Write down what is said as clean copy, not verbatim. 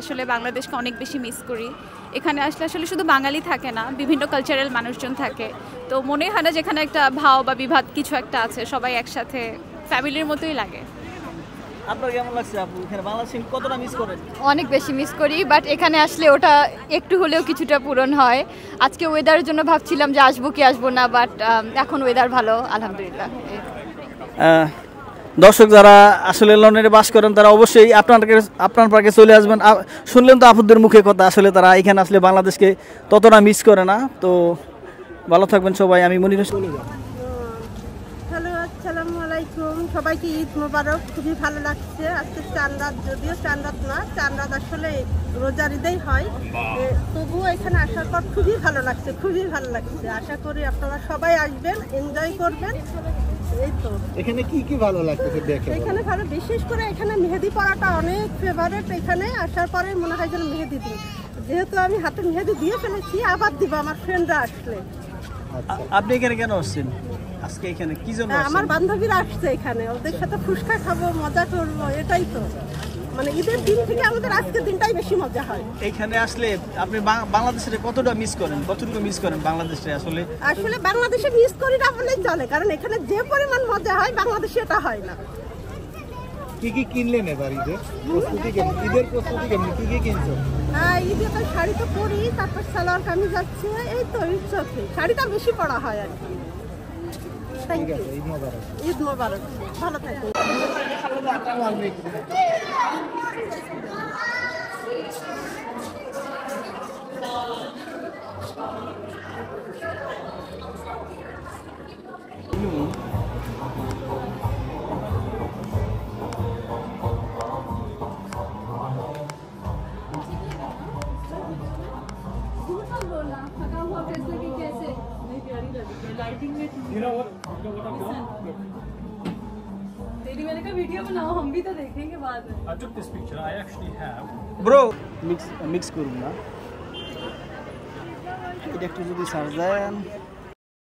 আসলে বাংলাদেশকে অনেক বেশি মিস করি। এখানে আসলে আসলে শুধু বাঙালি থাকে না, বিভিন্ন কালচারাল মানুষজন থাকে। তো মনে হয় না যেখানে একটা ভাও বা বিভাদ কিছু একটা আছে, সবাই একসাথে ফ্যামিলির মতোই লাগে। আপনার কেমন লাগছে আপু? এখানে বাংলাদেশে কতটা মিস করেন? অনেক বেশি মিস করি, বাট এখানে আসলে ওটা একটু হলেও কিছুটা পূরণ হয়। আজকে ওয়েদারের জন্য ভাবছিলাম যে আসবো কি আসবো না, বাট এখন ওয়েদার ভালো, আলহামদুলিল্লাহ। দর্শক যারা আসলে লন্ডনে বাস করেন তারা অবশ্যই আপনার পার্কে চলে আসবেন। শুনলেন তো আপুদের মুখে কথা, আসলে তারা এখানে আসলে বাংলাদেশকে ততটা মিস করে না। তো ভালো থাকবেন সবাই। আমি মনির চলে যাব। হ্যালো, আসসালামু আলাইকুম, সবাইকে ঈদ মোবারক। খুবই ভালো লাগছে। আজকে চাঁদ রাত, যদিও চাঁদ রাত না, চাঁদ রাত আসলে রোজার ঈদেই হয়, তবুও এখানে আসার পর খুবই ভালো লাগছে, খুবই ভালো লাগছে। আশা করি আপনারা সবাই আসবেন, এনজয় করবেন। এই তো এখানে কি কি ভালো লাগছে দেখে? এখানে ভালো, বিশেষ করে এখানে মেহেদি পড়াটা অনেক ফেভারিট। এখানে আসার পরে মনে হয় যেন মেহেদি দিই, যেহেতু আমি হাতে মেহেদি দিয়ে ফেলেছি, আবার দিব আমার ফ্রেন্ডরা আসলে। আপনি এখানে কেন আসছেন আজকে? এখানে কি জন্য? আমার বান্ধবীরা আসছে এখানে, ওদের সাথে ফুচকা খাবো, মজা করবো, এটাই তো। মানে ঈদের দিন থেকে আমাদের আজকের দিনটাই বেশি মজা হয়। এখানে আসলে আপনি বাংলাদেশের কতটা মিস করেন, কতটুকু মিস করেন বাংলাদেশে? আসলে বাংলাদেশে মিস করি না বললেই চলে, কারণ এখানে যে পরিমাণ মজা হয় বাংলাদেশে এটা হয় না। কি কি কিনলেন এবার ঈদের প্রস্তুতি কেমন? ঈদের প্রস্তুতি কেমন? কি কি কিনছো? হ্যাঁ, ঈদে তো শাড়ি তো পরি, তারপর সালোয়ার কামিজ যাচ্ছে, এই তো ঈদ চলছে। শাড়িটা বেশি পরা হয় আর কি। ঠিক আছে, ঈদ মোবারক। ঈদ মোবারক, ভালো থাকবেন। तेरी मैंने कहा वीडियो बनाओ, हम भी तो देखेंगे बाद में। I took this picture. I actually have. Bro mix করুন না, এটা একটু যদি সার্চ দেন।